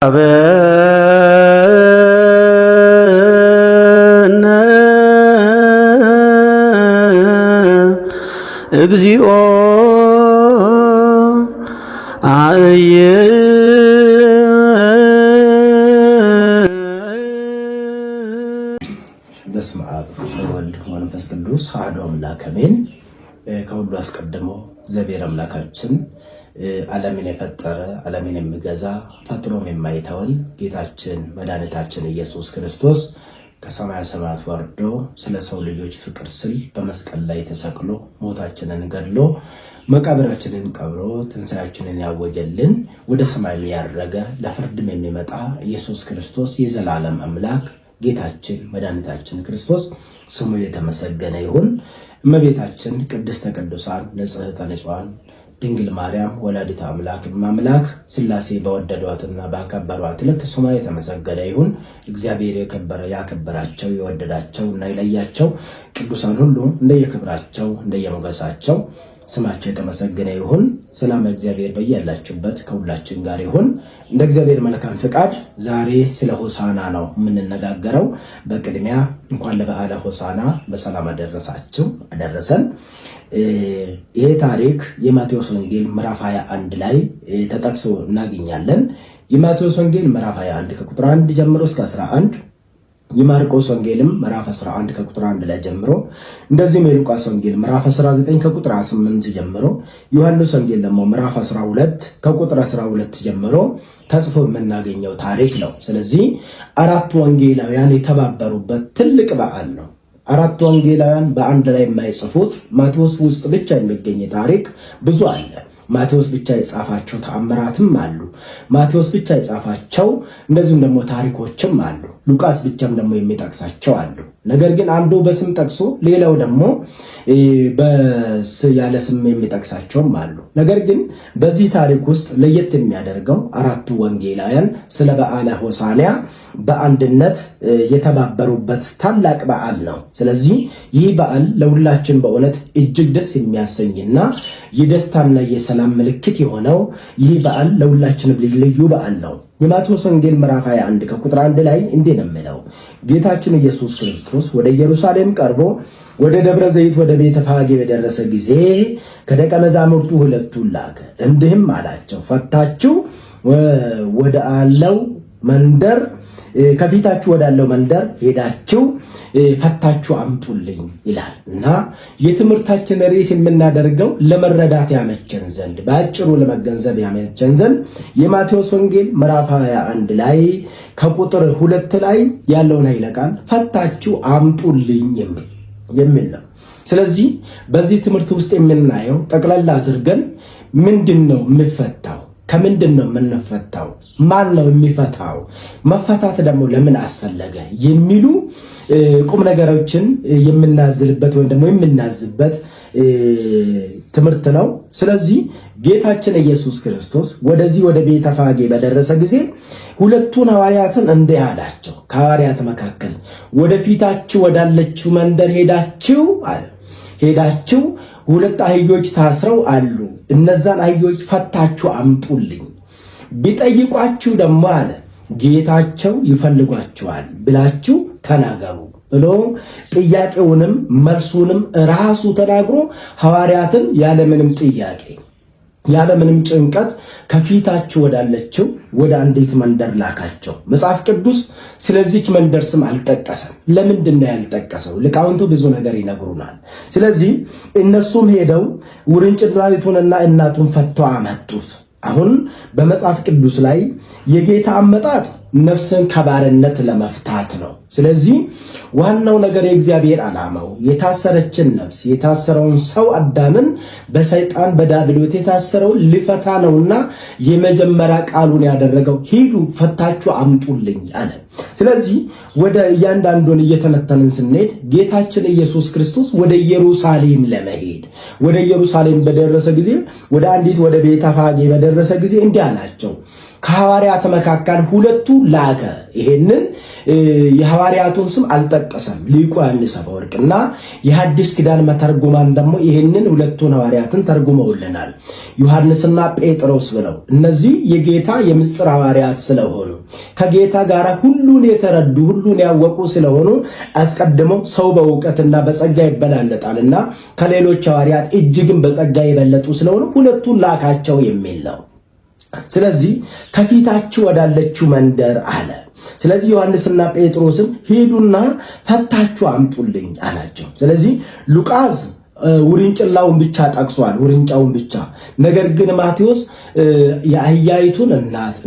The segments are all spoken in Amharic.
አበነ እግዚኦ አየ በስመ አብ ወወልድ ወመንፈስ ቅዱስ አሐዱ አምላክ አሜን። ከሁሉ አስቀድሞ እግዚአብሔር አምላካችን ዓለምን የፈጠረ ዓለምን የሚገዛ ፈጥሮም የማይተወን ጌታችን መድኃኒታችን ኢየሱስ ክርስቶስ ከሰማየ ሰማያት ወርዶ ስለ ሰው ልጆች ፍቅር ስል በመስቀል ላይ ተሰቅሎ ሞታችንን ገድሎ መቃብራችንን ቀብሮ ትንሣኤያችንን ያወጀልን ወደ ሰማይ ያረገ ለፍርድም የሚመጣ ኢየሱስ ክርስቶስ የዘላለም አምላክ ጌታችን መድኃኒታችን ክርስቶስ ስሙ የተመሰገነ ይሁን። እመቤታችን ቅድስተ ቅዱሳን ንጽሕተ ንጹሐን ድንግል ማርያም ወላዲተ አምላክ አምላክ ሥላሴ በወደዷትና ባከበሯት ልክ ስሟ የተመሰገነ ይሁን። እግዚአብሔር የከበረ ያከበራቸው የወደዳቸው እና የለያቸው ቅዱሳን ሁሉ እንደየክብራቸው እንደየሞገሳቸው ስማቸው የተመሰገነ ይሁን። ሰላም እግዚአብሔር በያላችሁበት ከሁላችን ጋር ይሁን። እንደ እግዚአብሔር መልካም ፍቃድ ዛሬ ስለ ሆሳና ነው የምንነጋገረው። በቅድሚያ እንኳን ለበዓለ ሆሳና በሰላም አደረሳችሁ አደረሰን። ይሄ ታሪክ የማቴዎስ ወንጌል ምዕራፍ 21 ላይ ተጠቅሶ እናገኛለን። የማቴዎስ ወንጌል ምዕራፍ 21 ከቁጥር 1 ጀምሮ እስከ 11፣ የማርቆስ ወንጌልም ምዕራፍ 11 ከቁጥር 1 ላይ ጀምሮ፣ እንደዚህም የሉቃስ ወንጌል ምዕራፍ 19 ከቁጥር 8 ጀምሮ፣ ዮሐንስ ወንጌል ደግሞ ምዕራፍ 12 ከቁጥር 12 ጀምሮ ተጽፎ የምናገኘው ታሪክ ነው። ስለዚህ አራት ወንጌላውያን የተባበሩበት ትልቅ በዓል ነው። አራት ወንጌላውያን በአንድ ላይ የማይጽፉት ማቴዎስ ውስጥ ብቻ የሚገኝ ታሪክ ብዙ አለ። ማቴዎስ ብቻ የጻፋቸው ተአምራትም አሉ። ማቴዎስ ብቻ የጻፋቸው እንደዚሁም ደግሞ ታሪኮችም አሉ። ሉቃስ ብቻም ደግሞ የሚጠቅሳቸው አሉ። ነገር ግን አንዱ በስም ጠቅሶ ሌላው ደግሞ ያለ ስም የሚጠቅሳቸውም አሉ። ነገር ግን በዚህ ታሪክ ውስጥ ለየት የሚያደርገው አራቱ ወንጌላውያን ስለ በዓለ ሆሳዕና በአንድነት የተባበሩበት ታላቅ በዓል ነው። ስለዚህ ይህ በዓል ለሁላችን በእውነት እጅግ ደስ የሚያሰኝና የደስታና የሰላም ምልክት የሆነው ይህ በዓል ለሁላችንም ልዩ በዓል ነው። የማቴዎስ ወንጌል ምዕራፍ 21 ከቁጥር 1 ላይ እንዲህ ነው የሚለው፣ ጌታችን ኢየሱስ ክርስቶስ ወደ ኢየሩሳሌም ቀርቦ ወደ ደብረ ዘይት ወደ ቤተ ፋጌ በደረሰ ጊዜ ከደቀ መዛሙርቱ ሁለቱን ላከ፣ እንዲህም አላቸው፣ ፈታችሁ ወደ አለው መንደር ከፊታችሁ ወዳለው መንደር ሄዳችሁ ፈታችሁ አምጡልኝ ይላል እና የትምህርታችን ርዕስ የምናደርገው ለመረዳት ያመቸን ዘንድ በአጭሩ ለመገንዘብ ያመቸን ዘንድ የማቴዎስ ወንጌል ምዕራፍ 21 ላይ ከቁጥር 2 ላይ ያለውን ኃይለ ቃል ፈታችሁ አምጡልኝ የሚል ነው። ስለዚህ በዚህ ትምህርት ውስጥ የምናየው ጠቅላላ አድርገን ምንድነው የሚፈታው? ከምንድን ነው የምንፈታው? ማን ነው የሚፈታው? መፈታት ደግሞ ለምን አስፈለገ? የሚሉ ቁም ነገሮችን የምናዝልበት ወይም ደግሞ የምናዝበት ትምህርት ነው። ስለዚህ ጌታችን ኢየሱስ ክርስቶስ ወደዚህ ወደ ቤተ ፋጌ በደረሰ ጊዜ ሁለቱን ሐዋርያትን እንዲህ አላቸው። ከሐዋርያት መካከል ወደፊታችሁ ወዳለችው መንደር ሄዳችሁ አለ ሄዳችሁ ሁለት አህዮች ታስረው አሉ፣ እነዛን አህዮች ፈታችሁ አምጡልኝ። ቢጠይቋችሁ ደግሞ አለ ጌታቸው ይፈልጓችኋል ብላችሁ ተናገሩ ብሎ ጥያቄውንም መልሱንም ራሱ ተናግሮ ሐዋርያትን ያለምንም ጥያቄ ያለምንም ጭንቀት ከፊታችሁ ወዳለችው ወደ አንዲት መንደር ላካቸው። መጽሐፍ ቅዱስ ስለዚህች መንደር ስም አልጠቀሰም። ለምንድን ነው ያልጠቀሰው? ሊቃውንቱ ብዙ ነገር ይነግሩናል። ስለዚህ እነሱም ሄደው ውርንጭላይቱንና እናቱን ፈተው አመጡት። አሁን በመጽሐፍ ቅዱስ ላይ የጌታ አመጣጥ ነፍስን ከባርነት ለመፍታት ነው። ስለዚህ ዋናው ነገር የእግዚአብሔር ዓላማው የታሰረችን ነፍስ የታሰረውን ሰው አዳምን በሰይጣን በዲያብሎስ የታሰረውን ሊፈታ ነውና የመጀመሪያ ቃሉን ያደረገው ሂዱ ፈታችሁ አምጡልኝ አለ። ስለዚህ ወደ እያንዳንዱን እየተነተንን ስንሄድ ጌታችን ኢየሱስ ክርስቶስ ወደ ኢየሩሳሌም ለመሄድ ወደ ኢየሩሳሌም በደረሰ ጊዜ ወደ አንዲት ወደ ቤተ ፋጌ በደረሰ ጊዜ እንዲህ አላቸው፣ ከሐዋርያት መካከል ሁለቱ ላከ። ይሄንን የሐዋርያቱን ስም አልጠቀሰም ሊቁ ዮሐንስ አፈወርቅና የሐዲስ ኪዳን መተርጉማን ደግሞ ይሄንን ሁለቱን ሐዋርያትን ተርጉመውልናል። ዮሐንስና ጴጥሮስ ብለው እነዚህ የጌታ የምስጢር ሐዋርያት ስለሆኑ ከጌታ ጋር ሁሉን የተረዱ ሁሉን ያወቁ ስለሆኑ አስቀድሞ ሰው በእውቀትና በጸጋ ይበላለጣልና ከሌሎች ሐዋርያት እጅግም በጸጋ የበለጡ ስለሆኑ ሁለቱን ላካቸው የሚል ነው። ስለዚህ ከፊታችሁ ወዳለችው መንደር አለ። ስለዚህ ዮሐንስና ጴጥሮስም ሄዱና ፈታችሁ አምጡልኝ አላቸው። ስለዚህ ሉቃስ ውርንጭላውን ብቻ ጠቅሷል፣ ውርንጫውን ብቻ። ነገር ግን ማቴዎስ የአህያይቱን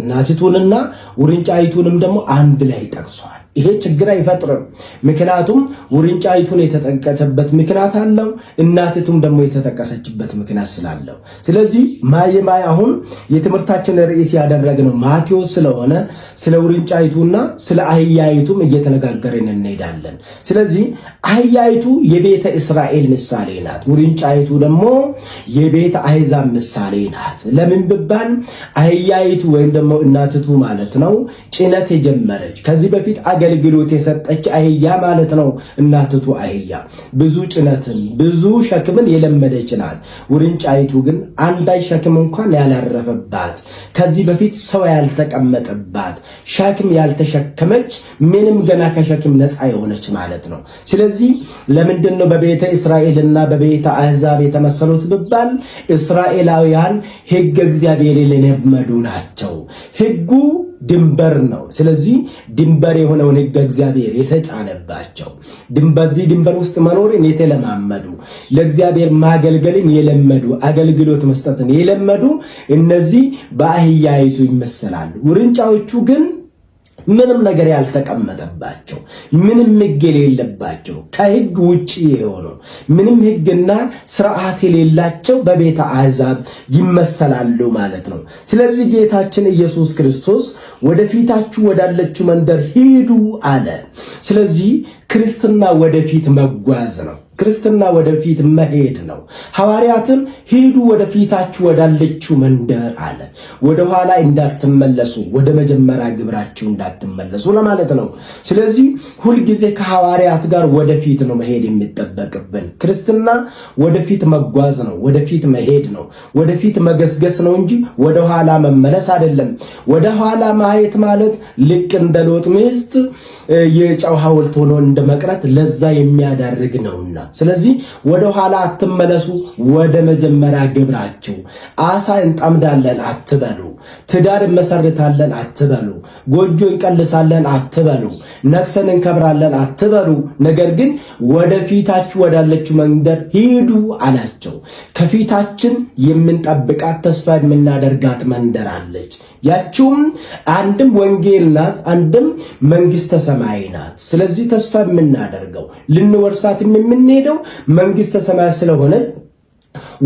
እናቲቱንና ውርንጫይቱንም ደግሞ አንድ ላይ ጠቅሷል። ይሄ ችግር አይፈጥርም። ምክንያቱም ውርንጫይቱን የተጠቀሰበት ምክንያት አለው፣ እናቲቱም ደግሞ የተጠቀሰችበት ምክንያት ስላለው። ስለዚህ ማይ አሁን የትምህርታችን ርዕስ ያደረግነው ማቴዎስ ስለሆነ ስለ ውርንጫይቱና ስለ አህያይቱም እየተነጋገርን እንሄዳለን። ስለዚህ አህያይቱ የቤተ እስራኤል ምሳሌ ናት፣ ውርንጫይቱ ደግሞ የቤተ አሕዛብ ምሳሌ ናት። ለምን ብባል አህያይቱ ወይም ደግሞ እናቲቱ ማለት ነው ጭነት የጀመረች ከዚህ በፊት አገልግሎት የሰጠች አህያ ማለት ነው። እናቲቱ አህያ ብዙ ጭነትን ብዙ ሸክምን የለመደች ናት። ውርንጫይቱ ግን አንዳች ሸክም እንኳን ያላረፈባት ከዚህ በፊት ሰው ያልተቀመጠባት ሸክም ያልተሸከመች ምንም ገና ከሸክም ነፃ የሆነች ማለት ነው። ስለዚህ ለምንድን ነው በቤተ እስራኤልና በቤተ አሕዛብ የተመሰሉት ብባል እስራኤላውያን ሕግ እግዚአብሔርን የለመዱ ናቸው። ሕጉ ድንበር ነው። ስለዚህ ድንበር የሆነውን ሕግ እግዚአብሔር የተጫነባቸው በዚህ ድንበር ውስጥ መኖርን የተለማመዱ ለእግዚአብሔር ማገልገልን የለመዱ አገልግሎት መስጠትን የለመዱ እነዚህ በአህያይቱ ይመሰላሉ። ውርንጫዎቹ ግን ምንም ነገር ያልተቀመጠባቸው ምንም ሕግ የሌለባቸው ከሕግ ውጪ የሆኑ ምንም ሕግና ስርዓት የሌላቸው በቤተ አሕዛብ ይመሰላሉ ማለት ነው። ስለዚህ ጌታችን ኢየሱስ ክርስቶስ ወደፊታችሁ ወዳለችው መንደር ሂዱ አለ። ስለዚህ ክርስትና ወደፊት መጓዝ ነው። ክርስትና ወደፊት መሄድ ነው። ሐዋርያትን ሂዱ ወደፊታችሁ ወዳለችው መንደር አለ። ወደ ኋላ እንዳትመለሱ፣ ወደ መጀመሪያ ግብራችሁ እንዳትመለሱ ለማለት ነው። ስለዚህ ሁልጊዜ ከሐዋርያት ጋር ወደፊት ነው መሄድ የሚጠበቅብን። ክርስትና ወደፊት መጓዝ ነው፣ ወደፊት መሄድ ነው፣ ወደፊት መገስገስ ነው እንጂ ወደ ኋላ መመለስ አይደለም። ወደ ኋላ ማየት ማለት ልክ እንደ ሎጥ ሚስት የጨው ሐውልት ሆኖ እንደመቅረት ለዛ የሚያዳርግ ነውና ስለዚህ ወደ ኋላ አትመለሱ፣ ወደ መጀመሪያ ግብራችሁ። አሳ እንጠምዳለን አትበሉ፣ ትዳር እንመሰርታለን አትበሉ፣ ጎጆ እንቀልሳለን አትበሉ፣ ነግሰን እንከብራለን አትበሉ። ነገር ግን ወደፊታችሁ ወዳለችው መንደር ሂዱ አላቸው። ከፊታችን የምንጠብቃት ተስፋ የምናደርጋት መንደር አለች። ያችውም አንድም ወንጌል ናት፣ አንድም መንግስተ ሰማይ ናት። ስለዚህ ተስፋ የምናደርገው ልንወርሳት የምንሄደው መንግስተ ሰማይ ስለሆነ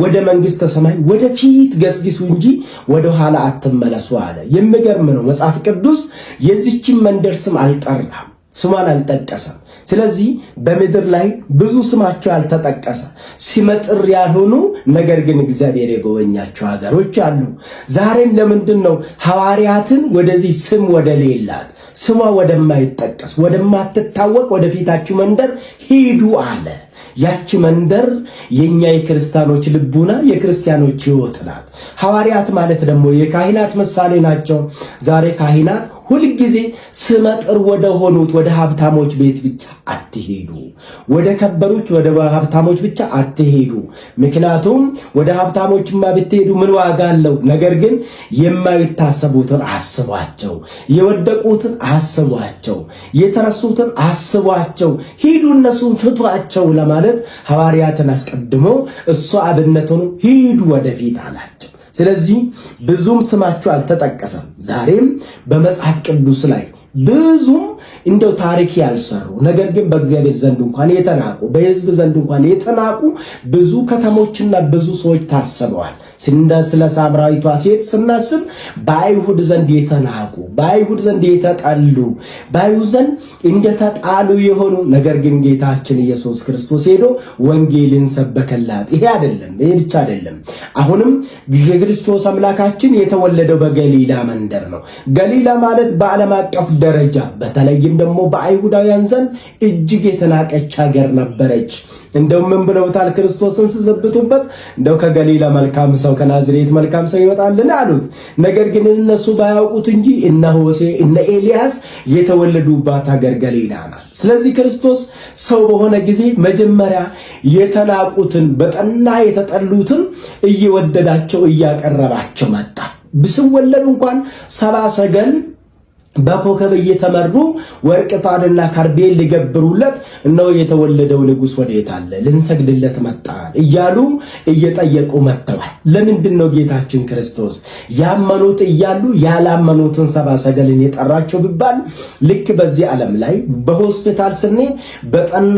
ወደ መንግስተ ሰማይ ወደፊት ገስግሱ እንጂ ወደ ኋላ አትመለሱ አለ። የሚገርም ነው። መጽሐፍ ቅዱስ የዚህችን መንደር ስም አልጠራም፣ ስሟን አልጠቀሰም። ስለዚህ በምድር ላይ ብዙ ስማቸው ያልተጠቀሰ ሲመጥር ያልሆኑ ነገር ግን እግዚአብሔር የጎበኛቸው ሀገሮች አሉ። ዛሬም ለምንድን ነው ሐዋርያትን ወደዚህ ስም ወደሌላት ስሟ ወደማይጠቀስ ወደማትታወቅ ወደፊታችሁ መንደር ሂዱ አለ። ያቺ መንደር የኛ የክርስቲያኖች ልቡና የክርስቲያኖች ሕይወት ናት። ሐዋርያት ማለት ደግሞ የካህናት ምሳሌ ናቸው። ዛሬ ካህናት ሁልጊዜ ስመጥር ወደ ሆኑት ወደ ሀብታሞች ቤት ብቻ አትሄዱ፣ ወደ ከበሩት ወደ ሀብታሞች ብቻ አትሄዱ። ምክንያቱም ወደ ሀብታሞችማ ብትሄዱ ምን ዋጋ አለው? ነገር ግን የማይታሰቡትን አስቧቸው፣ የወደቁትን አስቧቸው፣ የተረሱትን አስቧቸው፣ ሂዱ እነሱን ፍቷቸው ለማለት ሐዋርያትን አስቀድሞ እሱ አብነት ሆኖ ሂዱ ወደፊት አላቸው። ስለዚህ ብዙም ስማቸው አልተጠቀሰም። ዛሬም በመጽሐፍ ቅዱስ ላይ ብዙም እንደው ታሪክ ያልሰሩ ነገር ግን በእግዚአብሔር ዘንድ እንኳን የተናቁ በሕዝብ ዘንድ እንኳን የተናቁ ብዙ ከተሞችና ብዙ ሰዎች ታስበዋል። ስለ ሳምራዊቷ ሴት ስናስብ በአይሁድ ዘንድ የተናቁ፣ በአይሁድ ዘንድ የተጠሉ፣ በአይሁድ ዘንድ እንደተጣሉ የሆኑ ነገር ግን ጌታችን ኢየሱስ ክርስቶስ ሄዶ ወንጌልን ሰበከላት። ይሄ ብቻ አይደለም። አሁንም የክርስቶስ አምላካችን የተወለደው በገሊላ መንደር ነው። ገሊላ ማለት በዓለም አቀፍ ደረጃ በተለይም ደግሞ በአይሁዳውያን ዘንድ እጅግ የተናቀች ሀገር ነበረች። እንደው ምን ብለውታል? ክርስቶስን ሲዘብቱበት እንደው ከገሊላ መልካም ሰው ከናዝሬት መልካም ሰው ይወጣልን አሉት። ነገር ግን እነሱ ባያውቁት እንጂ እነ ሆሴ እነ ኤልያስ የተወለዱባት ሀገር ገሊላ ናት። ስለዚህ ክርስቶስ ሰው በሆነ ጊዜ መጀመሪያ የተናቁትን በጠና የተጠሉትን እየወደዳቸው እያቀረባቸው መጣ። ብስወለዱ እንኳን ሰብአ ሰገል በኮከብ እየተመሩ ወርቅ ዕጣንና ከርቤን ሊገብሩለት እነሆ የተወለደው ንጉሥ ወዴት አለ? ልንሰግድለት መጣን እያሉ እየጠየቁ መጥተዋል። ለምንድን ነው ጌታችን ክርስቶስ ያመኑት እያሉ ያላመኑትን ሰብአ ሰገልን የጠራቸው ቢባል ልክ በዚህ ዓለም ላይ በሆስፒታል ስንሄድ በጠና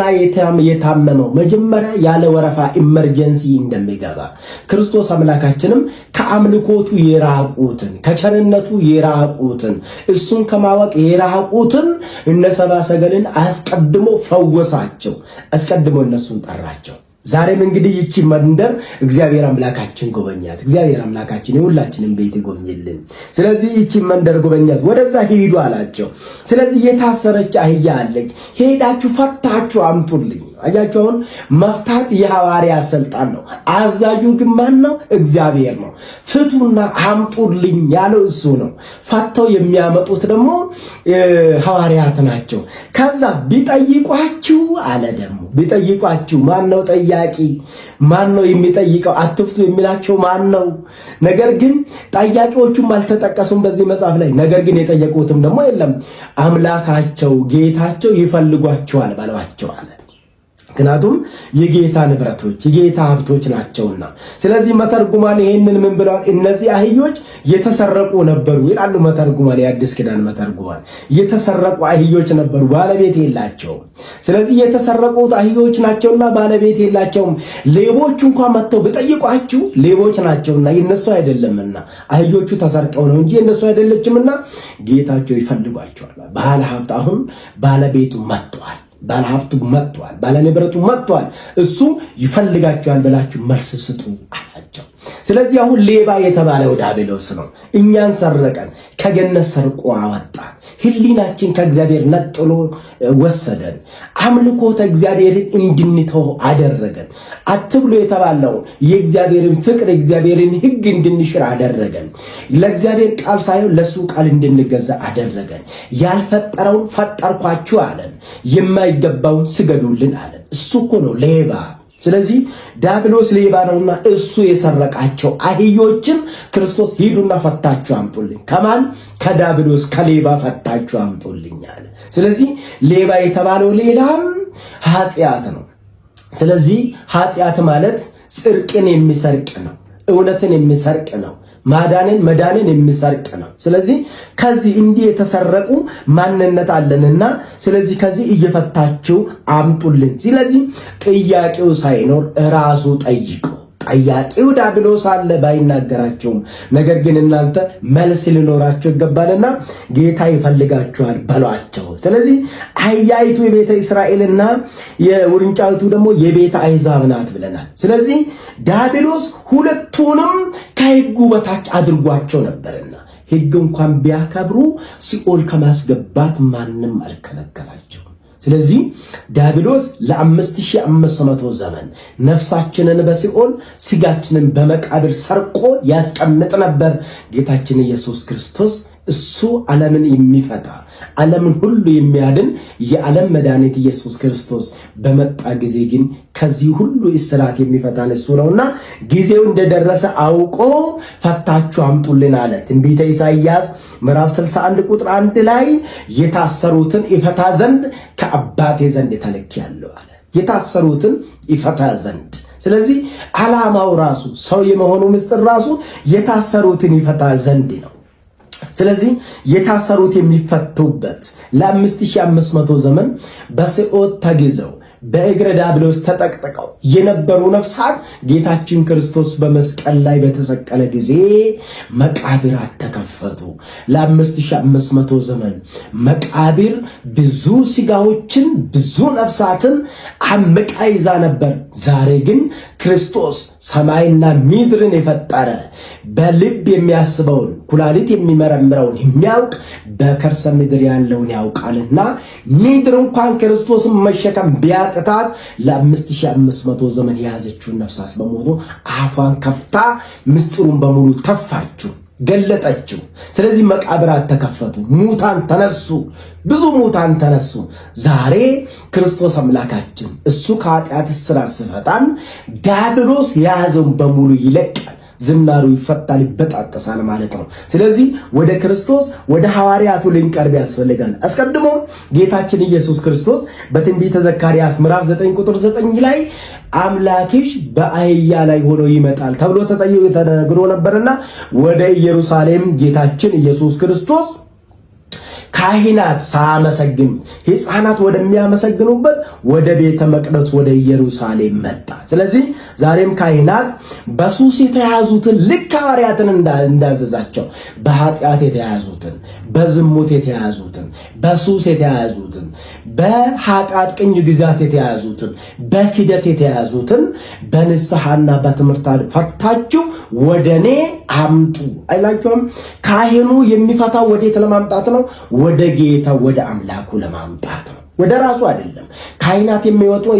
የታመመው መጀመሪያ ያለ ወረፋ ኢመርጀንሲ እንደሚገባ ክርስቶስ አምላካችንም ከአምልኮቱ የራቁትን ከቸርነቱ የራቁትን እሱን ከማወቅ የራቁትን እነ ሰብአ ሰገልን አስቀድሞ ፈወሳቸው። አስቀድሞ እነሱን ጠራቸው። ዛሬም እንግዲህ ይቺ መንደር እግዚአብሔር አምላካችን ጎበኛት። እግዚአብሔር አምላካችን የሁላችንም ቤት ይጎብኝልን። ስለዚህ ይቺ መንደር ጎበኛት፣ ወደዛ ሂዱ አላቸው። ስለዚህ የታሰረች አህያ አለች፣ ሄዳችሁ ፈታችሁ አምጡልኝ። አያችሁ፣ አሁን መፍታት የሐዋርያ ስልጣን ነው። አዛዡ ግን ማን ነው? እግዚአብሔር ነው። ፍቱና አምጡልኝ ያለው እሱ ነው። ፈተው የሚያመጡት ደግሞ ሐዋርያት ናቸው። ከዛ ቢጠይቋችሁ አለ ደግሞ ቢጠይቋችሁ ማን ነው ጠያቂ? ማን ነው የሚጠይቀው? አትፍቱ የሚላቸው ማን ነው? ነገር ግን ጠያቂዎቹም አልተጠቀሱም በዚህ መጽሐፍ ላይ። ነገር ግን የጠየቁትም ደግሞ የለም። አምላካቸው ጌታቸው ይፈልጓቸዋል ባሏቸው አለ። ምክንያቱም የጌታ ንብረቶች የጌታ ሀብቶች ናቸውና። ስለዚህ መተርጉማን ይሄንን ምን ብለዋል? እነዚህ አህዮች የተሰረቁ ነበሩ ይላሉ መተርጉማን፣ የአዲስ ኪዳን መተርጉማን። የተሰረቁ አህዮች ነበሩ፣ ባለቤት የላቸውም። ስለዚህ የተሰረቁት አህዮች ናቸውና ባለቤት የላቸውም። ሌቦች እንኳን መጥተው ቢጠይቋችሁ ሌቦች ናቸውና የነሱ አይደለምና፣ አህዮቹ ተሰርቀው ነው እንጂ የነሱ አይደለችምና ጌታቸው ይፈልጓቸዋል። ባለ ሀብት አሁን ባለቤቱ መጥቷል። ባለሀብቱ መጥቷል፣ ባለንብረቱ መጥቷል፣ እሱ ይፈልጋቸዋል ብላችሁ መልስ ስጡ አላቸው። ስለዚህ አሁን ሌባ የተባለው ዲያብሎስ ነው። እኛን ሰረቀን፣ ከገነት ሰርቆ አወጣን፣ ህሊናችን ከእግዚአብሔር ነጥሎ ወሰደን፣ አምልኮተ እግዚአብሔርን እንድንተው አደረገን። አትብሉ የተባለውን የእግዚአብሔርን ፍቅር የእግዚአብሔርን ሕግ እንድንሽር አደረገን። ለእግዚአብሔር ቃል ሳይሆን ለሱ ቃል እንድንገዛ አደረገን። ያልፈጠረውን ፈጠርኳችሁ አለን፣ የማይገባውን ስገዱልን አለን። እሱ እኮ ነው ሌባ። ስለዚህ ዲያብሎስ ሌባ ነውና እሱ የሰረቃቸው አህዮችን ክርስቶስ ሂዱና ፈታችሁ አምጡልኝ። ከማን? ከዲያብሎስ ከሌባ ፈታችሁ አምጡልኝ አለ። ስለዚህ ሌባ የተባለው ሌላም ኃጢአት ነው። ስለዚህ ኃጢአት ማለት ጽድቅን የሚሰርቅ ነው፣ እውነትን የሚሰርቅ ነው፣ መዳንን የሚሰርቅ ነው። ስለዚህ ከዚህ እንዲህ የተሰረቁ ማንነት አለንና ስለዚህ ከዚህ እየፈታችሁ አምጡልን። ስለዚህ ጥያቄው ሳይኖር ራሱ ጠይቁ። ጠያቂው ዲያብሎስ አለ ባይናገራቸውም፣ ነገር ግን እናንተ መልስ ሊኖራቸው ይገባልና ጌታ ይፈልጋችኋል በሏቸው። ስለዚህ አህያይቱ የቤተ እስራኤልና የውርንጫይቱ ደግሞ የቤተ አሕዛብ ናት ብለናል። ስለዚህ ዲያብሎስ ሁለቱንም ከሕጉ በታች አድርጓቸው ነበርና ሕግ እንኳን ቢያከብሩ ሲኦል ከማስገባት ማንም አልከለከላቸው። ስለዚህ ዲያብሎስ ለ5500 ዘመን ነፍሳችንን በሲኦል ስጋችንን በመቃብር ሰርቆ ያስቀምጥ ነበር። ጌታችን ኢየሱስ ክርስቶስ እሱ ዓለምን የሚፈታ ዓለምን ሁሉ የሚያድን የዓለም መድኃኒት ኢየሱስ ክርስቶስ በመጣ ጊዜ ግን ከዚህ ሁሉ እስራት የሚፈታን እሱ ነውና ጊዜው እንደደረሰ አውቆ ፈታችሁ አምጡልን አለ። ትንቢተ ኢሳይያስ ምዕራፍ 61 ቁጥር 1 ላይ የታሰሩትን ይፈታ ዘንድ ከአባቴ ዘንድ ተልኬአለሁ አለ። የታሰሩትን ይፈታ ዘንድ። ስለዚህ ዓላማው ራሱ ሰው የመሆኑ ምስጢር ራሱ የታሰሩትን ይፈታ ዘንድ ነው። ስለዚህ የታሰሩት የሚፈቱበት ለ5500 ዘመን በሲኦል ተግዘው በእግረ ዲያብሎስ ተጠቅጥቀው የነበሩ ነፍሳት ጌታችን ክርስቶስ በመስቀል ላይ በተሰቀለ ጊዜ መቃብራት ተከፈቱ። ለ5500 ዘመን መቃብር ብዙ ስጋዎችን ብዙ ነፍሳትን አምቃ ይዛ ነበር። ዛሬ ግን ክርስቶስ ሰማይና ምድርን የፈጠረ በልብ የሚያስበውን ኩላሊት የሚመረምረውን የሚያውቅ በከርሰ ምድር ያለውን ያውቃልና ምድር እንኳን ክርስቶስን መሸከም ቢያቅታት ለ5500 ዘመን የያዘችውን ነፍሳት በሙሉ አፏን ከፍታ ምስጢሩን በሙሉ ተፋችው፣ ገለጠችው። ስለዚህ መቃብራት ተከፈቱ፣ ሙታን ተነሱ፣ ብዙ ሙታን ተነሱ። ዛሬ ክርስቶስ አምላካችን እሱ ከኃጢአት እስራት ሲፈታን ዲያብሎስ የያዘውን በሙሉ ይለቃል። ዝናሩ ይፈታል፣ ይበጣጠሳል ማለት ነው። ስለዚህ ወደ ክርስቶስ ወደ ሐዋርያቱ ልንቀርብ ያስፈልጋል። አስቀድሞ ጌታችን ኢየሱስ ክርስቶስ በትንቢተ ዘካርያስ ምዕራፍ 9 ቁጥር 9 ላይ አምላክሽ በአህያ ላይ ሆኖ ይመጣል ተብሎ ተነግሮ ነበርና ወደ ኢየሩሳሌም ጌታችን ኢየሱስ ክርስቶስ ካህናት ሳመሰግኑ ሕፃናት ወደሚያመሰግኑበት ወደ ቤተ መቅደስ ወደ ኢየሩሳሌም መጣ። ስለዚህ ዛሬም ካህናት በሱስ የተያዙትን ልክ ሐዋርያትን እንዳዘዛቸው በኃጢአት የተያዙትን፣ በዝሙት የተያዙትን፣ በሱስ የተያዙትን፣ በኃጢአት ቅኝ ግዛት የተያዙትን፣ በክደት የተያዙትን በንስሐና በትምህርት ፈታችሁ ወደኔ አምጡ አይላችሁም? ካህኑ የሚፈታው ወዴት ለማምጣት ነው? ወደ ጌታ ወደ አምላኩ ለማምጣት ነው። ወደ ራሱ አይደለም። ካህናት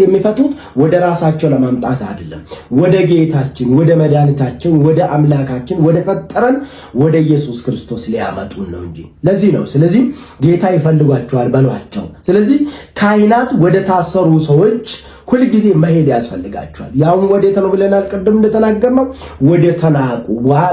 የሚፈቱት ወደ ራሳቸው ለማምጣት አይደለም። ወደ ጌታችን ወደ መድኃኒታችን ወደ አምላካችን ወደ ፈጠረን ወደ ኢየሱስ ክርስቶስ ሊያመጡን ነው እንጂ። ለዚህ ነው ስለዚህ ጌታ ይፈልጓቸዋል በሏቸው። ስለዚህ ካህናት ወደ ታሰሩ ሰዎች ሁል ጊዜ መሄድ ያስፈልጋቸዋል። ያውም ወዴት ነው ብለናል? ቅድም እንደተናገርነው ወደ ተናቁ፣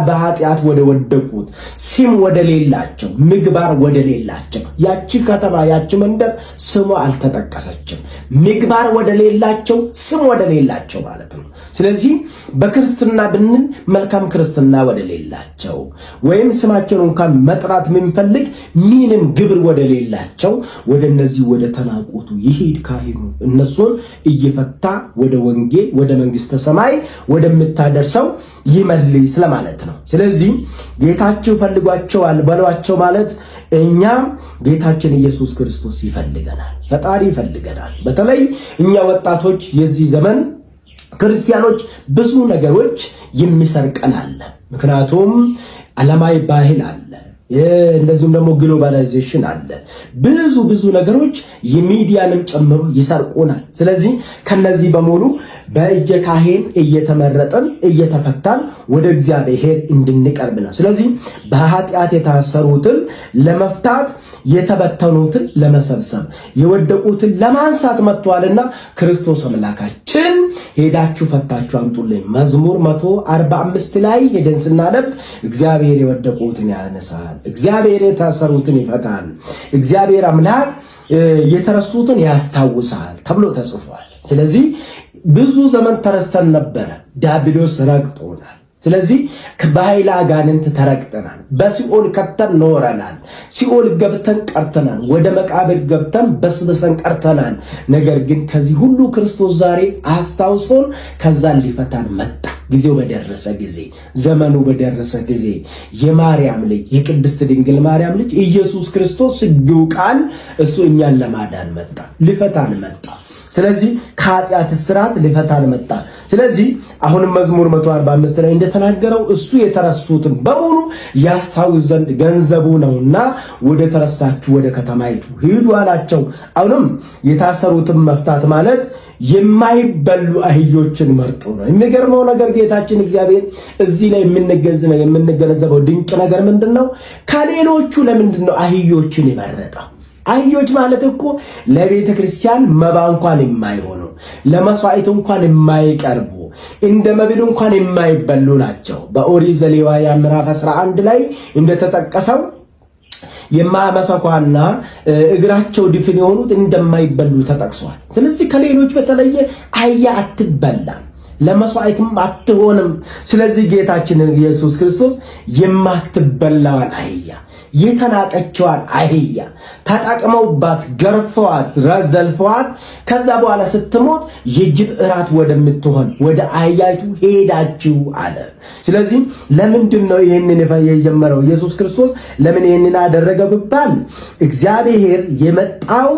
በኃጢአት ወደ ወደቁት፣ ስም ወደ ሌላቸው፣ ምግባር ወደ ሌላቸው። ያቺ ከተማ ያቺ መንደር ስሟ አልተጠቀሰችም። ምግባር ወደ ሌላቸው፣ ስም ወደ ሌላቸው ማለት ነው። ስለዚህ በክርስትና ብንል መልካም ክርስትና ወደ ሌላቸው ወይም ስማቸውን እንኳን መጥራት የምንፈልግ ምንም ግብር ወደ ሌላቸው ወደ እነዚህ ወደ ተናቁቱ ይሄድ ካህኑ እነሱን እየፈታ ወደ ወንጌል ወደ መንግስተ ሰማይ ወደምታደርሰው ይመልስ ለማለት ነው። ስለዚህ ጌታቸው ፈልጓቸዋል በሏቸው ማለት እኛም ጌታችን ኢየሱስ ክርስቶስ ይፈልገናል፣ ፈጣሪ ይፈልገናል። በተለይ እኛ ወጣቶች የዚህ ዘመን ክርስቲያኖች ብዙ ነገሮች የሚሰርቀን አለ። ምክንያቱም ዓለማዊ ባህል አለ፣ እንደዚሁም ደግሞ ግሎባላይዜሽን አለ። ብዙ ነገሮች የሚዲያንም ጨምሮ ይሰርቁናል። ስለዚህ ከነዚህ በሙሉ በእጀ ካህን እየተመረጠን እየተፈታን ወደ እግዚአብሔር እንድንቀርብ ነው። ስለዚህ በኃጢአት የታሰሩትን ለመፍታት የተበተኑትን ለመሰብሰብ የወደቁትን ለማንሳት መጥቷልና ክርስቶስ አምላካችን ሄዳችሁ ፈታችሁ አምጡልኝ መዝሙር 145 ላይ ሄደን ስናነብ እግዚአብሔር የወደቁትን ያነሳል፣ እግዚአብሔር የታሰሩትን ይፈታል፣ እግዚአብሔር አምላክ የተረሱትን ያስታውሳል ተብሎ ተጽፏል። ስለዚህ ብዙ ዘመን ተረስተን ነበረ፣ ዲያብሎስ ረግጦናል። ስለዚህ በኃይለ አጋንንት ተረግጠናል፣ በሲኦል ከተን ኖረናል፣ ሲኦል ገብተን ቀርተናል፣ ወደ መቃብር ገብተን በስብሰን ቀርተናል። ነገር ግን ከዚህ ሁሉ ክርስቶስ ዛሬ አስታውሶን ከዛ ሊፈታን መጣ። ጊዜው በደረሰ ጊዜ፣ ዘመኑ በደረሰ ጊዜ የማርያም ልጅ የቅድስት ድንግል ማርያም ልጅ ኢየሱስ ክርስቶስ ስግው ቃል እሱ እኛን ለማዳን መጣ፣ ሊፈታን መጣ። ስለዚህ ከኃጢአት እስራት ሊፈታን መጣ። ስለዚህ አሁንም መዝሙር 145 ላይ እንደተናገረው እሱ የተረሱትን በሙሉ ያስታውስ ዘንድ ገንዘቡ ነውና ወደ ተረሳችሁ ወደ ከተማይቱ ሂዱ አላቸው። አሁንም የታሰሩትን መፍታት ማለት የማይበሉ አህዮችን መርጦ ነው። የሚገርመው ነገር ጌታችን እግዚአብሔር እዚህ ላይ የምንገነዘበው ድንቅ ነገር ምንድነው? ከሌሎቹ ለምንድነው አህዮችን የመረጠው? አህዮች ማለት እኮ ለቤተ ክርስቲያን መባ እንኳን የማይሆኑ ለመስዋዕት እንኳን የማይቀርቡ እንደ መብል እንኳን የማይበሉ ናቸው። በኦሪት ዘሌዋውያን ምዕራፍ 11 ላይ እንደተጠቀሰው የማመሰኳና እግራቸው ድፍን የሆኑት እንደማይበሉ ተጠቅሷል። ስለዚህ ከሌሎች በተለየ አህያ አትበላም፣ ለመስዋዕትም አትሆንም። ስለዚህ ጌታችን ኢየሱስ ክርስቶስ የማትበላዋን አህያ የተናቀችዋን አህያ ተጠቅመውባት ገርፈዋት ዘልፈዋት ከዛ በኋላ ስትሞት የጅብ እራት ወደምትሆን ወደ አህያይቱ ሄዳችሁ አለ። ስለዚህ ለምንድን ነው ይህንን የጀመረው ኢየሱስ ክርስቶስ? ለምን ይህንን አደረገ ቢባል እግዚአብሔር የመጣው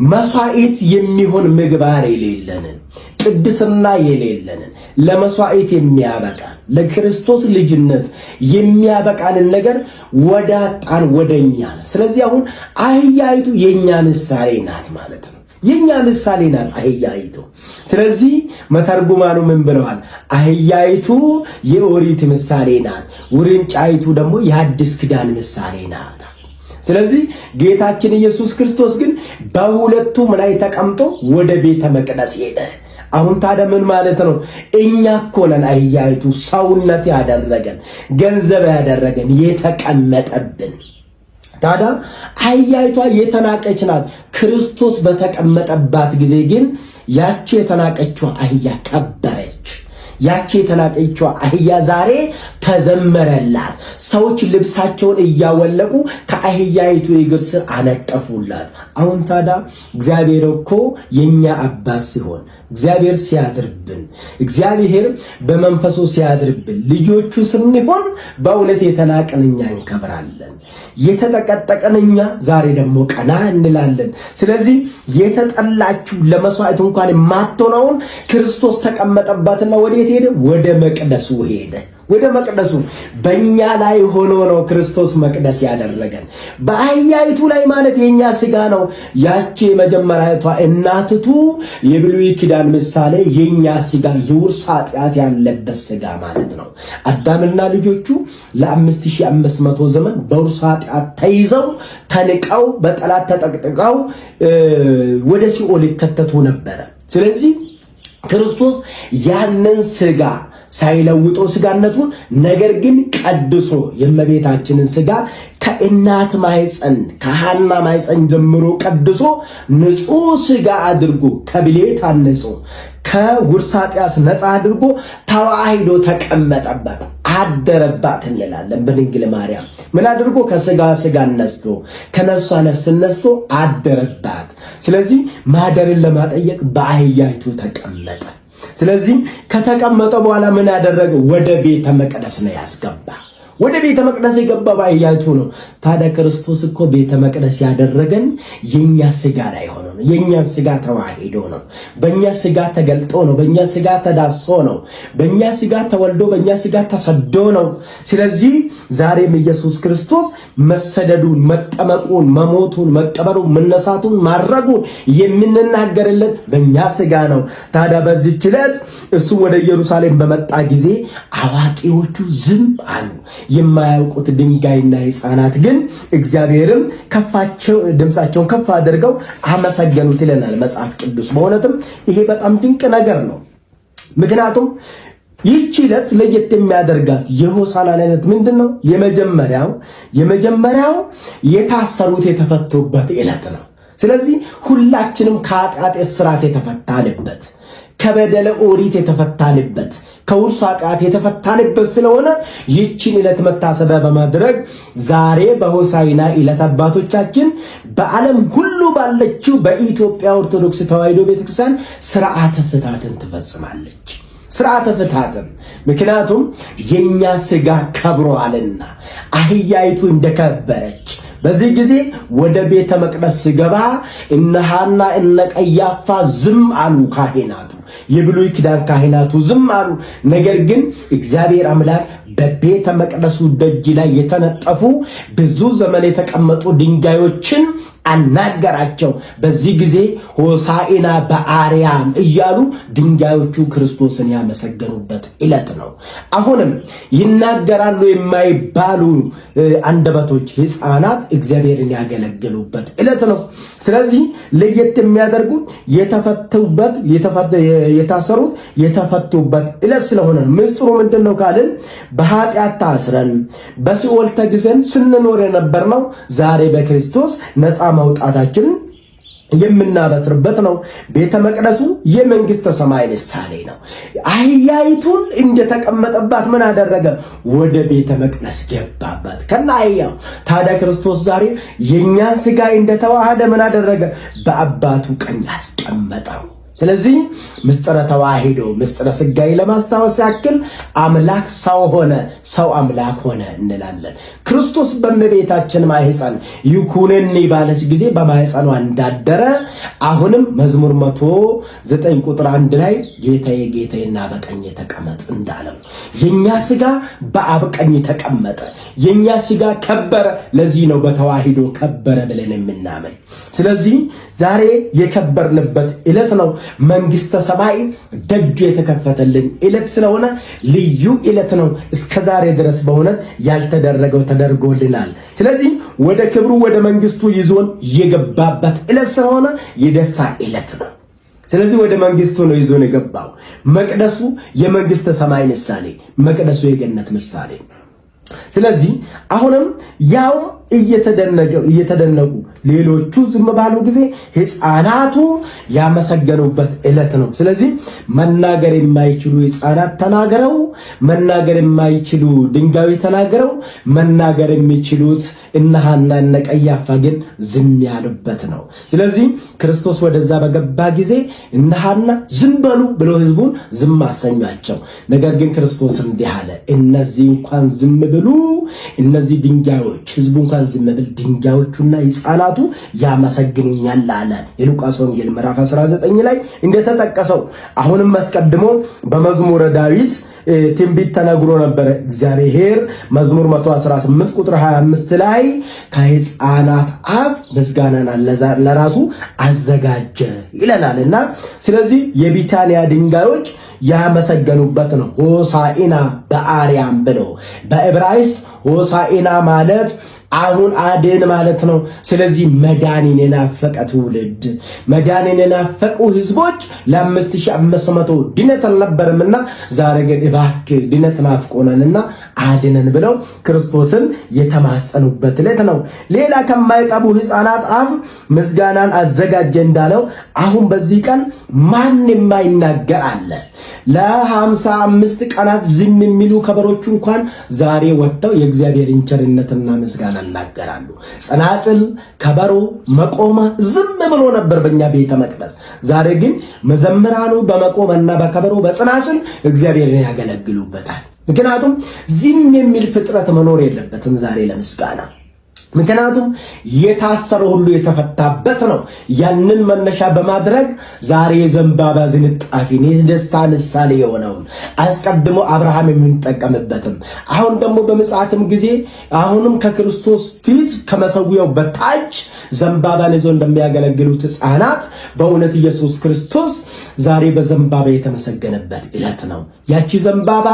መስዋዕት የሚሆን ምግባር የሌለንን ቅድስና የሌለንን ለመስዋዕት የሚያበቃን ለክርስቶስ ልጅነት የሚያበቃንን ነገር ወዳጣን ወደኛ። ስለዚህ አሁን አህያይቱ የኛ ምሳሌ ናት ማለት ነው። የኛ ምሳሌ ናት አህያይቱ። ስለዚህ መተርጉማኑ ምን ብለዋል? አህያይቱ የኦሪት ምሳሌ ናት፣ ውርንጫይቱ ደግሞ የሐዲስ ኪዳን ምሳሌ ናት። ስለዚህ ጌታችን ኢየሱስ ክርስቶስ ግን በሁለቱም ላይ ተቀምጦ ወደ ቤተ መቅደስ ሄደ። አሁን ታዲያ ምን ማለት ነው? እኛ እኮ ነን አህያይቱ ሰውነት ያደረገን ገንዘብ ያደረገን የተቀመጠብን። ታዲያ አህያይቷ የተናቀች ናት። ክርስቶስ በተቀመጠባት ጊዜ ግን ያቺ የተናቀችው አህያ ከበረች። ያቺ የተናቀችው አህያ ዛሬ ተዘመረላት። ሰዎች ልብሳቸውን እያወለቁ ከአህያይቱ እግር ስር አነጠፉላት። አሁን ታዲያ እግዚአብሔር እኮ የኛ አባት ሲሆን እግዚአብሔር ሲያድርብን እግዚአብሔር በመንፈሱ ሲያድርብን ልጆቹ ስንሆን በእውነት የተናቀን እኛ እንከብራለን፣ የተጠቀጠቀን እኛ ዛሬ ደግሞ ቀና እንላለን። ስለዚህ የተጠላችሁ ለመስዋዕት እንኳን የማትሆነውን ክርስቶስ ተቀመጠባትና ወዴት ሄደ? ወደ መቅደሱ ሄደ። ወደ መቅደሱ በእኛ ላይ ሆኖ ነው ክርስቶስ መቅደስ ያደረገን። በአህያይቱ ላይ ማለት የኛ ስጋ ነው። ያቺ የመጀመሪያቷ እናትቱ የብሉይ ኪዳን ምሳሌ የኛ ስጋ የውርስ ኃጢአት ያለበት ስጋ ማለት ነው። አዳምና ልጆቹ ለ5500 ዘመን በውርስ ኃጢአት ተይዘው ተንቀው በጠላት ተጠቅጥቀው ወደ ሲኦል ይከተቱ ነበረ። ስለዚህ ክርስቶስ ያንን ስጋ ሳይለውጦ ስጋነቱን ነገር ግን ቀድሶ የእመቤታችንን ስጋ ከእናት ማይፀን ከሐና ማይፀን ጀምሮ ቀድሶ ንጹህ ስጋ አድርጎ ከብሌት አንጾ ከውርስ ኃጢአት ነፃ አድርጎ ተዋሂዶ ተቀመጠባት፣ አደረባት እንላለን። በድንግል ማርያም ምን አድርጎ? ከስጋ ስጋ ነስቶ ከነፍሷ ነፍስ ነስቶ አደረባት። ስለዚህ ማደርን ለማጠየቅ በአህያይቱ ተቀመጠ። ስለዚህ ከተቀመጠ በኋላ ምን ያደረገ? ወደ ቤተ መቅደስ ነው ያስገባ። ወደ ቤተ መቅደስ የገባ በአህያይቱ ነው። ታዲያ ክርስቶስ እኮ ቤተ መቅደስ ያደረገን የኛ ስጋ ላይ ሆኖ ነው። የኛ ስጋ ተዋሂዶ ነው። በእኛ ስጋ ተገልጦ ነው። በእኛ ስጋ ተዳሶ ነው። በእኛ ስጋ ተወልዶ በእኛ ስጋ ተሰዶ ነው። ስለዚህ ዛሬም ኢየሱስ ክርስቶስ መሰደዱን፣ መጠመቁን፣ መሞቱን፣ መቀበሩን፣ መነሳቱን፣ ማረጉን የምንናገርለት በእኛ ስጋ ነው። ታዲያ በዚህች ዕለት እሱ ወደ ኢየሩሳሌም በመጣ ጊዜ አዋቂዎቹ ዝም አሉ። የማያውቁት ድንጋይና ሕፃናት ግን እግዚአብሔርን ድምፃቸውን ከፍ አድርገው አመሰገኑት ይለናል መጽሐፍ ቅዱስ። በእውነትም ይሄ በጣም ድንቅ ነገር ነው። ምክንያቱም ይህች ዕለት ለየት የሚያደርጋት የሆሳዕና ዕለት ምንድን ነው? የመጀመሪያው የታሰሩት የተፈቱበት ዕለት ነው። ስለዚህ ሁላችንም ከኃጢአት እስራት የተፈታንበት፣ ከበደለ ኦሪት የተፈታንበት፣ ከውርስ ኃጢአት የተፈታንበት ስለሆነ ይህችን ዕለት መታሰቢያ በማድረግ ዛሬ በሆሳዕና ዕለት አባቶቻችን በዓለም ሁሉ ባለችው በኢትዮጵያ ኦርቶዶክስ ተዋሕዶ ቤተክርስቲያን ስርዓተ ፍትሐትን ትፈጽማለች። ስርዓተ ፍትሐትን ምክንያቱም የኛ ስጋ ከብሯልና አህያይቱ እንደከበረች በዚህ ጊዜ ወደ ቤተ መቅደስ ሲገባ እነ ሐና እነ ቀያፋ ዝም አሉ። ካህናቱ የብሉይ ኪዳን ካህናቱ ዝም አሉ። ነገር ግን እግዚአብሔር አምላክ በቤተ መቅደሱ ደጅ ላይ የተነጠፉ ብዙ ዘመን የተቀመጡ ድንጋዮችን አናገራቸው። በዚህ ጊዜ ሆሳዕና በአርያም እያሉ ድንጋዮቹ ክርስቶስን ያመሰገኑበት ዕለት ነው። አሁንም ይናገራሉ የማይባሉ አንደበቶች ሕፃናት እግዚአብሔርን ያገለገሉበት ዕለት ነው። ስለዚህ ለየት የሚያደርጉት የታሰሩት የተፈቱበት ዕለት ስለሆነ ነው። ምስጢሩ ምንድን ነው ካልን በኃጢአት ታስረን በሲኦል ተግዘን ስንኖር የነበርነው ዛሬ በክርስቶስ ነፃ ማውጣታችንን የምናበስርበት ነው። ቤተ መቅደሱ የመንግስተ ሰማይ ምሳሌ ነው። አህያይቱን እንደተቀመጠባት ምን አደረገ? ወደ ቤተ መቅደስ ገባባት ከና አህያው። ታዲያ ክርስቶስ ዛሬ የኛን ስጋ እንደተዋሃደ ምን አደረገ? በአባቱ ቀኝ አስቀመጠው። ስለዚህ ምስጢረ ተዋሂዶ ምስጢረ ስጋይ ለማስታወስ ያክል አምላክ ሰው ሆነ፣ ሰው አምላክ ሆነ እንላለን። ክርስቶስ በእመቤታችን ማህፀን ይኩነኒ ባለች ጊዜ በማህፀኗ እንዳደረ አሁንም መዝሙር 109 ቁጥር 1 ላይ ጌታዬ ጌታዬና በቀኝ ተቀመጥ እንዳለው የኛ ስጋ በአብ ቀኝ ተቀመጠ። የኛ ስጋ ከበረ። ለዚህ ነው በተዋሂዶ ከበረ ብለን የምናምን። ስለዚህ ዛሬ የከበርንበት ዕለት ነው። መንግስተ ሰማይ ደጅ የተከፈተልን ዕለት ስለሆነ ልዩ ዕለት ነው። እስከ ዛሬ ድረስ በእውነት ያልተደረገው ተደርጎልናል። ስለዚህ ወደ ክብሩ ወደ መንግስቱ ይዞን የገባበት ዕለት ስለሆነ የደስታ ዕለት ነው። ስለዚህ ወደ መንግስቱ ነው ይዞን የገባው። መቅደሱ የመንግስተ ሰማይ ምሳሌ፣ መቅደሱ የገነት ምሳሌ። ስለዚህ አሁንም ያው እየተደነቁ ሌሎቹ ዝም ባሉ ጊዜ ሕፃናቱ ያመሰገኑበት ዕለት ነው። ስለዚህ መናገር የማይችሉ ሕፃናት ተናገረው፣ መናገር የማይችሉ ድንጋዮች ተናገረው፣ መናገር የሚችሉት እነ ሐና እነ ቀያፋ ግን ዝም ያሉበት ነው። ስለዚህ ክርስቶስ ወደዛ በገባ ጊዜ እነ ሐና ዝም በሉ ብሎ ህዝቡን ዝም አሰኟቸው። ነገር ግን ክርስቶስ እንዲህ አለ፣ እነዚህ እንኳን ዝም ብሉ፣ እነዚህ ድንጋዮች ህዝቡ እንኳን ዝም ብል ድንጋዮቹና ሕፃናቱ ያመሰግኑኛል አለ። የሉቃስ ወንጌል ምዕራፍ 19 ላይ እንደተጠቀሰው አሁንም አስቀድሞ በመዝሙረ ዳዊት ትንቢት ተነግሮ ነበር። እግዚአብሔር መዝሙር 118 ቁጥር 25 ላይ ከሕፃናት አፍ ምስጋናን ለራሱ አዘጋጀ ይለናልና ስለዚህ የቢታንያ ድንጋዮች ያመሰገኑበት ነው። ሆሳዕና በአርያም ብሎ በዕብራይስጥ ሆሳዕና ማለት አሁን አድን ማለት ነው። ስለዚህ መዳንን የናፈቀ ትውልድ፣ መዳንን የናፈቁ ህዝቦች ለ5500 ድነት አልነበረምና ዛሬ ግን እባክህ ድነት ናፍቆናልና አድነን ብለው ክርስቶስን የተማጸኑበት ዕለት ነው። ሌላ ከማይጠቡ ህፃናት አፍ ምስጋናን አዘጋጀ እንዳለው አሁን በዚህ ቀን ማን የማይናገር አለ? ለ55 ቀናት ዝም የሚሉ ከበሮቹ እንኳን ዛሬ ወጥተው የእግዚአብሔርን ቸርነትና ምስጋና እናገራሉ። ጸናጽል፣ ከበሮ፣ መቆማ ዝም ብሎ ነበር በእኛ ቤተ መቅደስ። ዛሬ ግን መዘምራኑ በመቆምና በከበሮ በጸናጽል እግዚአብሔርን ያገለግሉበታል። ምክንያቱም ዝም የሚል ፍጥረት መኖር የለበትም ዛሬ ለምስጋና። ምክንያቱም የታሰረ ሁሉ የተፈታበት ነው። ያንን መነሻ በማድረግ ዛሬ የዘንባባ ዝንጣፊን የደስታ ምሳሌ የሆነውን አስቀድሞ አብርሃም የሚጠቀምበትም አሁን ደግሞ በምጽአትም ጊዜ አሁንም ከክርስቶስ ፊት ከመሰዊያው በታች ዘንባባን ይዘው እንደሚያገለግሉት ሕፃናት በእውነት ኢየሱስ ክርስቶስ ዛሬ በዘንባባ የተመሰገነበት ዕለት ነው። ያቺ ዘንባባ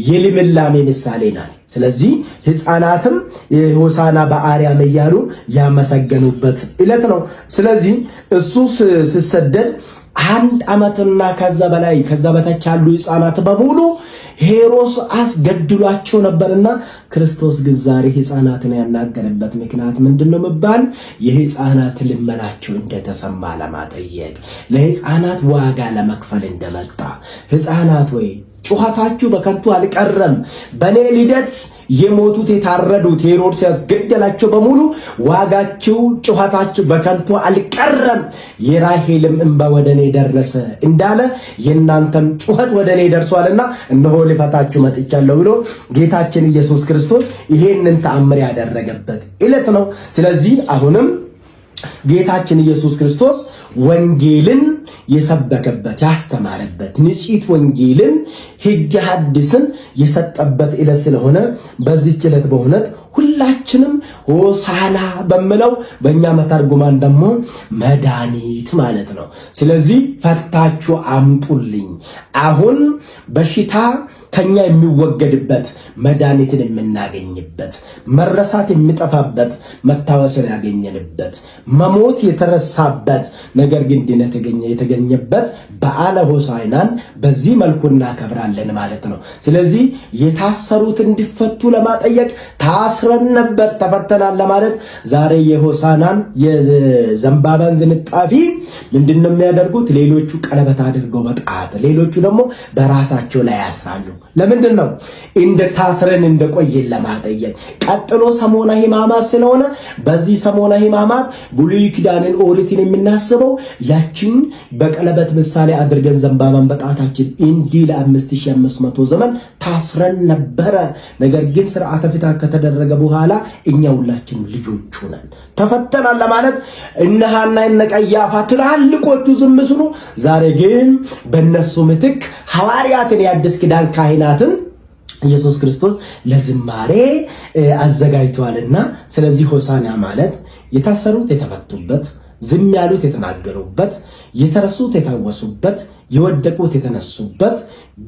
የልምላሜ ምሳሌ ናት። ስለዚህ ሕፃናትም ሆሳዕና በአርያም እያሉ ያመሰገኑበት ዕለት ነው። ስለዚህ እሱ ሲሰደድ 1 ዓመትና ከዛ በላይ ከዛ በታች ያሉ ሕፃናት በሙሉ ሄሮድስ አስገድሏቸው ነበርና ክርስቶስ ግን ዛሬ ሕፃናትን ያናገረበት ምክንያት ምንድነው መባል የሕፃናት ልመናቸው እንደተሰማ ለማጠየቅ ለሕፃናት ዋጋ ለመክፈል እንደመጣ ሕፃናት ወይ ጩኸታችሁ በከንቱ አልቀረም። በኔ ልደት የሞቱት የታረዱት ሄሮድስ ያስገደላቸው በሙሉ ዋጋችሁ ጩኸታችሁ በከንቱ አልቀረም። የራሔልም እንባ ወደኔ ደረሰ እንዳለ የእናንተም ጩኸት ወደኔ ደርሷልና እነሆ ልፈታችሁ መጥቻለሁ ብሎ ጌታችን ኢየሱስ ክርስቶስ ይሄንን ተአምር ያደረገበት ዕለት ነው። ስለዚህ አሁንም ጌታችን ኢየሱስ ክርስቶስ ወንጌልን የሰበከበት ያስተማረበት ንጽሕት ወንጌልን ሕገ ሐዲስን የሰጠበት ዕለት ስለሆነ በዚህ ዕለት በእውነት ሁላችንም ሆሳዕና በሚለው በእኛ መተርጉማን ደግሞ መድኃኒት ማለት ነው። ስለዚህ ፈታችሁ አምጡልኝ። አሁን በሽታ ከኛ የሚወገድበት መድኃኒትን የምናገኝበት መረሳት የሚጠፋበት መታወስን ያገኘንበት መሞት የተረሳበት ነገር ግን ድነት የተገኘበት በዓለ ሆሳዕናን በዚህ መልኩ እናከብራለን ማለት ነው። ስለዚህ የታሰሩት እንዲፈቱ ለማጠየቅ ታስረን ነበር ተፈተናል ለማለት ዛሬ የሆሳዕናን የዘንባባን ዝንጣፊ ምንድነው የሚያደርጉት? ሌሎቹ ቀለበት አድርገው በጣት ሌሎቹ ደግሞ በራሳቸው ላይ ያስራሉ። ለምንድን ነው? እንደ ታስረን እንደቆየን ለማጠየቅ። ቀጥሎ ሰሞነ ሕማማት ስለሆነ በዚህ ሰሞነ ሕማማት ብሉይ ኪዳንን ኦሪትን የምናስበው ያችን በቀለበት ምሳሌ አድርገን ዘንባባን በጣታችን እንዲህ ለ5500 ዘመን ታስረን ነበረ። ነገር ግን ስርዓተ ፍትሐት ከተደረገ በኋላ እኛ ሁላችን ልጆች ሆነን ተፈተናል ለማለት እነ ሐና እነ ቀያፋ ትላልቆቹ ዝም ሲሉ፣ ዛሬ ግን በእነሱ ምትክ ሐዋርያትን የአዲስ ኪዳን ካህናትን ኢየሱስ ክርስቶስ ለዝማሬ አዘጋጅቷልና፣ ስለዚህ ሆሳዕና ማለት የታሰሩት የተፈቱበት፣ ዝም ያሉት የተናገሩበት፣ የተረሱት የታወሱበት፣ የወደቁት የተነሱበት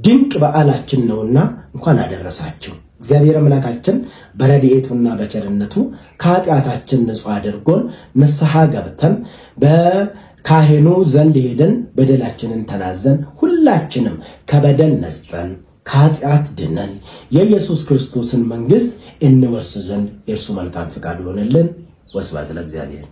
ድንቅ በዓላችን ነውና እንኳን አደረሳችሁ። እግዚአብሔር አምላካችን በረድኤቱና በቸርነቱ ከኃጢአታችን ንጹሕ አድርጎን ንስሐ ገብተን በካህኑ ዘንድ ሄደን በደላችንን ተናዘን ሁላችንም ከበደል ነጽተን ከኃጢአት ድነን የኢየሱስ ክርስቶስን መንግሥት እንወርስ ዘንድ የእርሱ መልካም ፍቃድ ይሆንልን። ወስብሐት ለእግዚአብሔር።